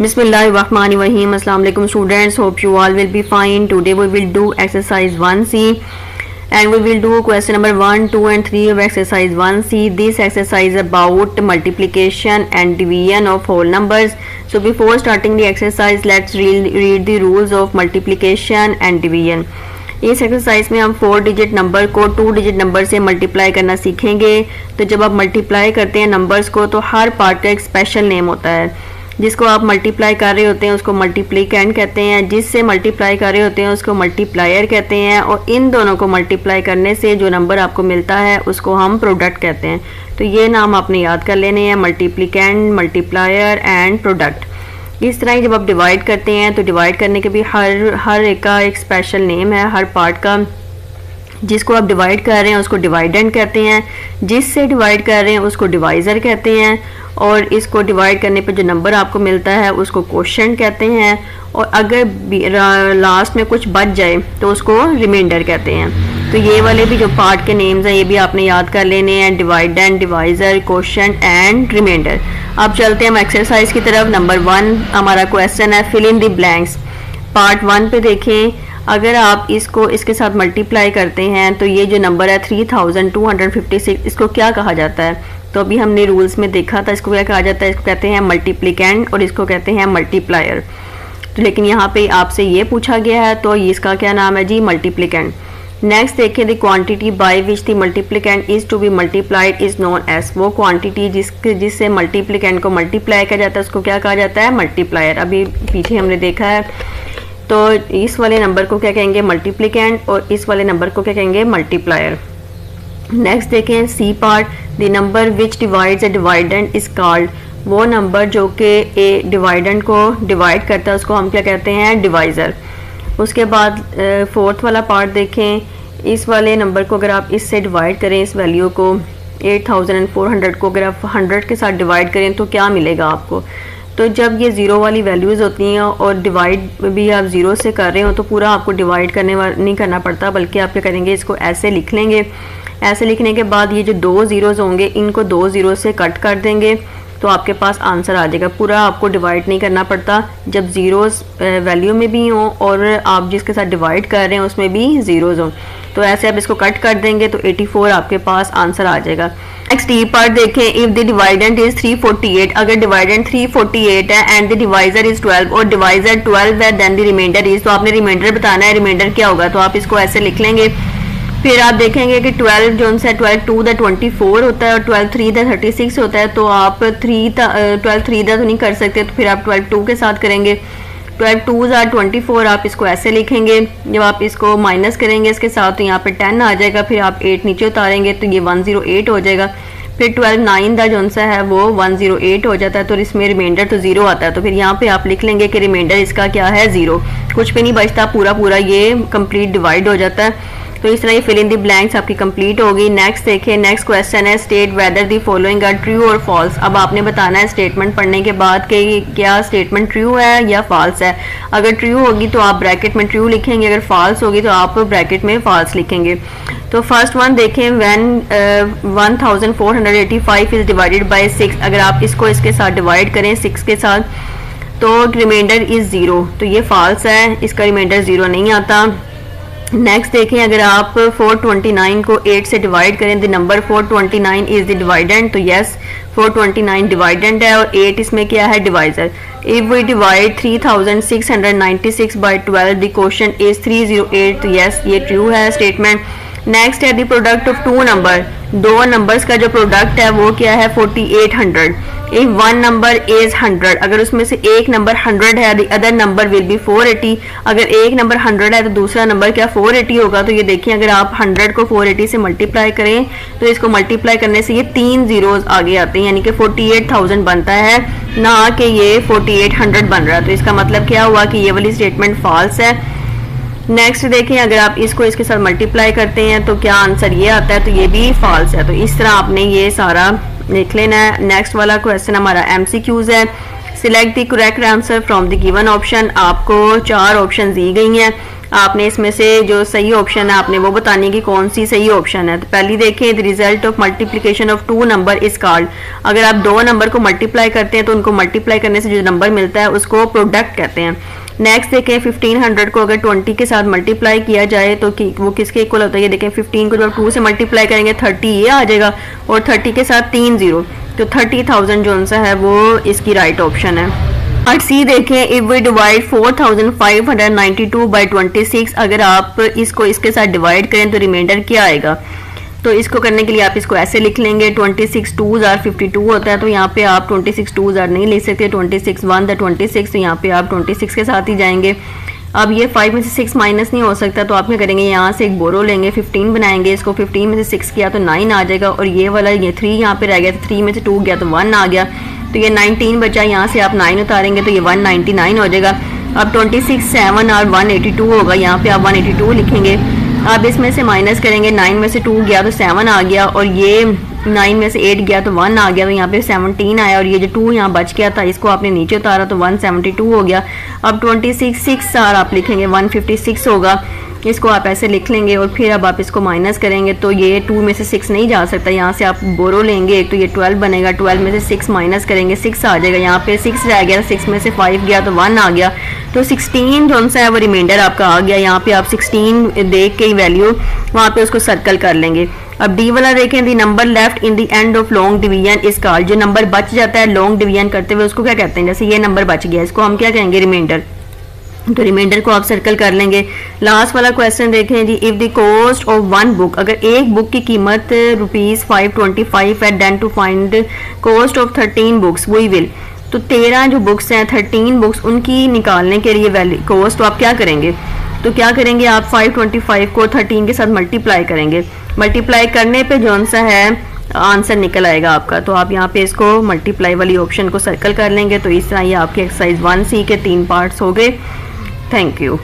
Bismillahirrahmanirrahim. Assalamu alaikum students. Hope you all will be fine. Today we will do exercise 1C and we will do question number 1, 2 and 3 of exercise 1C. This exercise is about multiplication and division of whole numbers. So before starting the exercise, let's read the rules of multiplication and division. इस exercise में हम 4 digit number को 2 digit number से multiply करना सीखेंगे। तो जब आप मल्टीप्लाई करते हैं नंबर्स को तो हर पार्ट का एक स्पेशल नेम होता है। जिसको आप मल्टीप्लाई कर रहे होते हैं उसको मल्टीप्लिकेंट कहते हैं, जिससे मल्टीप्लाई कर रहे होते हैं उसको मल्टीप्लायर कहते हैं, और इन दोनों को मल्टीप्लाई करने से जो नंबर आपको मिलता है उसको हम प्रोडक्ट कहते हैं। तो ये नाम आपने याद कर लेने हैं, मल्टीप्लिकेंट, मल्टीप्लायर एंड प्रोडक्ट। इस तरह ही जब आप डिवाइड करते हैं तो डिवाइड करने के भी हर एक का एक स्पेशल नेम है हर पार्ट का। जिसको आप डिवाइड कर रहे हैं उसको डिवाइडेंट कहते हैं, जिससे डिवाइड कर रहे हैं उसको डिवाइज़र कहते हैं, और इसको डिवाइड करने पे जो नंबर आपको मिलता है उसको क्वोशंट कहते हैं, और अगर लास्ट में कुछ बच जाए तो उसको रिमाइंडर कहते हैं। तो ये वाले भी जो पार्ट के नेम्स हैं ये भी आपने याद कर लेने हैं, dividend, divisor, quotient and remainder. अब चलते हैं हम एक्सरसाइज की तरफ। नंबर 1 हमारा क्वेश्चन है fill in the blanks. Part 1 पे देखें, अगर आप इसको इसके साथ मल्टीप्लाई करते हैं तो ये जो नंबर है 3256, इसको क्या कहा जाता है? तो अभी हमने रूल्स में देखा था इसको क्या कहा जाता है। इसको कहते हैं मल्टीप्लिकेंट और इसको कहते हैं मल्टीप्लायर। तो लेकिन यहाँ पे आपसे ये पूछा गया है तो इसका क्या नाम है जी? मल्टीप्लिकेंट। नेक्स्ट देखें, the quantity by which the multiplicand is to be multiplied is known as. वो क्वांटिटी जिससे मल्टीप्लिकेंट को मल्टीप्लाई किया जाता है उसको क्या कहा जाता है? मल्टीप्लायर। अभी पीछे हमने देखा है। तो इस वाले नंबर को क्या कहेंगे? मल्टीप्लिकेंट, और इस वाले नंबर को क्या कहेंगे? मल्टीप्लायर। नेक्स्ट देखें C part, the number which divides a dividend is called. वो नंबर जो कि ए डिवाइडेंट को डिवाइड करता है उसको हम क्या कहते हैं? डिवाइज़र। उसके बाद फोर्थ वाला पार्ट देखें, इस वाले नंबर को अगर आप इससे डिवाइड करें, इस वैल्यू को 8400 को अगर आप 100 के साथ डिवाइड करें तो क्या मिलेगा आपको? तो जब ये ज़ीरो वाली वैल्यूज़ होती हैं और डिवाइड भी आप ज़ीरो से कर रहे हो तो पूरा आपको डिवाइड नहीं करना पड़ता, बल्कि आप क्या करेंगे? इसको ऐसे लिख लेंगे। ऐसे लिखने के बाद ये जो 2 ज़ीरोज़ होंगे इनको 2 ज़ीरो से कट कर देंगे तो आपके पास आंसर आ जाएगा। पूरा आपको डिवाइड नहीं करना पड़ता जब ज़ीरोज़ वैल्यू में भी हों और आप जिसके साथ डिवाइड कर रहे हैं उसमें भी ज़ीरोज़ हों। तो ऐसे आप इसको कट कर देंगे तो 84 आपके पास आंसर आ जाएगा। नेक्स्ट ई पार्ट देखें, इफ द डिवाइडेंट इज 348, अगर डिवाइडेंट 348 है एंड द डिवाइजर इज 12 और डिवाइजर 12 है देन द रिमाइंडर इज। तो आपने रिमाइंडर बताना है, रिमाइंडर क्या होगा? तो आप इसको ऐसे लिख लेंगे। फिर आप देखेंगे कि 12 जो है 12 2 दा 24 होता है और 12 3 दा 36 होता है। तो आप 12 3 दा तो नहीं कर सकते, तो फिर आप 12 2 के साथ करेंगे। 12 2 दा 24, आप इसको ऐसे लिखेंगे। जब आप इसको माइनस करेंगे इसके साथ तो यहाँ पे 10 आ जाएगा, फिर आप 8 नीचे उतारेंगे तो ये 108 हो जाएगा। फिर 12 9 दा जो सा है वो 108 हो जाता है, तो इसमें रिमाइंडर तो 0 आता है। तो फिर यहाँ पे आप लिख लेंगे कि रिमाइंडर इसका क्या है? 0। कुछ भी नहीं बचता, पूरा ये कंप्लीट डिवाइड हो जाता है। तो इस तरह ये फिल इन द ब्लैंक्स आपकी कंप्लीट होगी। नेक्स्ट देखिए, नेक्स्ट क्वेश्चन है state whether the following are true और फॉल्स। अब आपने बताना है स्टेटमेंट पढ़ने के बाद कि क्या स्टेटमेंट ट्रू है या फॉल्स है। अगर ट्रू होगी तो आप ब्रैकेट में ट्रू लिखेंगे, अगर फॉल्स होगी तो आप ब्रैकेट में फॉल्स लिखेंगे। तो फर्स्ट वन देखें, व्हेन 1485 इज डिवाइडेड बाय 6, अगर आप इसको इसके साथ डिवाइड करें 6 के साथ तो रिमाइंडर इज 0, तो ये फॉल्स है, इसका रिमाइंडर 0 नहीं आता। नेक्स्ट देखें, अगर आप 429 को 8 से डिवाइड करें, द नंबर 429 इज द डिवाइडेंट, तो यस 429 डिवाइडेंट है और 8 इसमें क्या है? Divisor. If we divide 3696 by 12 the quotient is 308, तो यस ये ट्रू है स्टेटमेंट। नेक्स्ट है the product of 2 number, 2 numbers का जो प्रोडक्ट है वो क्या है? 4800। इफ वन नंबर इज 100, अगर उसमें से एक नंबर 100 है the other number will be 480। अगर एक नंबर 100 है तो दूसरा नंबर क्या? 480 होगा। तो ये देखिए, अगर आप 100 को 480 से मल्टीप्लाई करें तो इसको मल्टीप्लाई करने से ये 3 ज़ीरोज़ आगे आते हैं, यानी कि 48,000 बनता है, ना कि ये 4800 बन रहा है। तो इसका मतलब क्या हुआ कि ये वाली स्टेटमेंट फॉल्स है। नेक्स्ट देखें, अगर आप इसको इसके साथ मल्टीप्लाई करते हैं तो क्या आंसर ये आता है? तो ये भी फॉल्स है। तो इस तरह आपने ये सारा लिख लेना है। नेक्स्ट वाला क्वेश्चन हमारा MCQs है। Select the correct answer from the given option. आपको 4 ऑप्शन दी गई हैं, आपने इसमें से जो सही ऑप्शन है आपने वो बतानी है कि कौन सी सही ऑप्शन है। तो पहली देखें, the result of multiplication of two number is called. अगर आप दो नंबर को मल्टीप्लाई करते हैं तो उनको मल्टीप्लाई करने से जो नंबर मिलता है उसको प्रोडक्ट कहते हैं। नेक्स्ट देखें, 1500 को अगर 20 के साथ मल्टीप्लाई किया जाए तो वो किसके इक्वल होता है। ये देखें 15 को जब 2 से मल्टीप्लाई करेंगे 30 ये आ जाएगा और 30 के साथ 3 0, तो 30,000 जो सा है वो इसकी राइट ऑप्शन है। और सी देखें, इफ वी डिवाइड 4592 बाई 26, अगर आप इसको इसके साथ डिवाइड करें तो रिमाइंडर क्या आएगा। तो इसको करने के लिए आप इसको ऐसे लिख लेंगे, 26 2s are 52 होता है, तो यहाँ पे आप 26 2s are नहीं लिख सकते, 26 1 26, तो यहाँ पे आप 26 के साथ ही जाएंगे। अब ये 5 में से 6 माइनस नहीं हो सकता, तो आप क्या करेंगे, यहाँ से एक बोरो लेंगे, 15 बनाएंगे, इसको 15 में से 6 किया तो 9 आ जाएगा, और ये वाला ये 3 यहाँ पे रह गया, तो 3 में से 2 गया तो 1 आ गया, तो ये 19 बचा। यहाँ से आप 9 उतारेंगे तो ये 199 हो जाएगा। अब 26 7 और 182 होगा, यहाँ पे आप 182 लिखेंगे। अब इसमें से माइनस करेंगे, 9 में से 2 गया तो 7 आ गया, और ये 9 में से 8 गया तो 1 आ गया, तो यहाँ पे 17 आया, और ये जो 2 यहाँ बच गया था इसको आपने नीचे उतारा तो 172 हो गया। अब 26 6 आप लिखेंगे, 156 होगा, इसको आप ऐसे लिख लेंगे, और फिर अब आप इसको माइनस करेंगे तो ये 2 में से 6 नहीं जा सकता, यहाँ से आप बोरो लेंगे एक, तो ये 12 बनेगा, 12 में से 6 माइनस करेंगे 6 आ जाएगा, यहाँ पे 6 रह गया, 6 में से 5 गया तो 1 आ गया, तो 16 जो सा है वो रिमाइंडर आपका आ गया। यहाँ पे आप 16 देख के वैल्यू वहाँ पे उसको सर्कल कर लेंगे। अब डी वाला देखें, the number left in the end of long division is called. जो नंबर बच जाता है लॉन्ग डिवीजन करते हुए उसको क्या कहते हैं, जैसे ये नंबर बच गया इसको हम क्या कहेंगे, रिमाइंडर, तो रिमाइंडर को आप सर्कल कर लेंगे। लास्ट वाला क्वेश्चन देखें जी, if the cost of one book, अगर एक बुक की कीमत ₹525 है, then to find cost of 13 books we will, तो 13 जो बुक्स हैं 13 बुक्स उनकी निकालने के लिए वैल्यू कॉस्ट तो आप क्या करेंगे, तो क्या करेंगे आप 525 को 13 के साथ मल्टीप्लाई करेंगे, मल्टीप्लाई करने पे जौन सा है आंसर निकल आएगा आपका, तो आप यहाँ पे इसको मल्टीप्लाई वाली ऑप्शन को सर्कल कर लेंगे। तो इस तरह ये आपकी एक्सरसाइज 1C के 3 पार्ट्स हो गए। Thank you.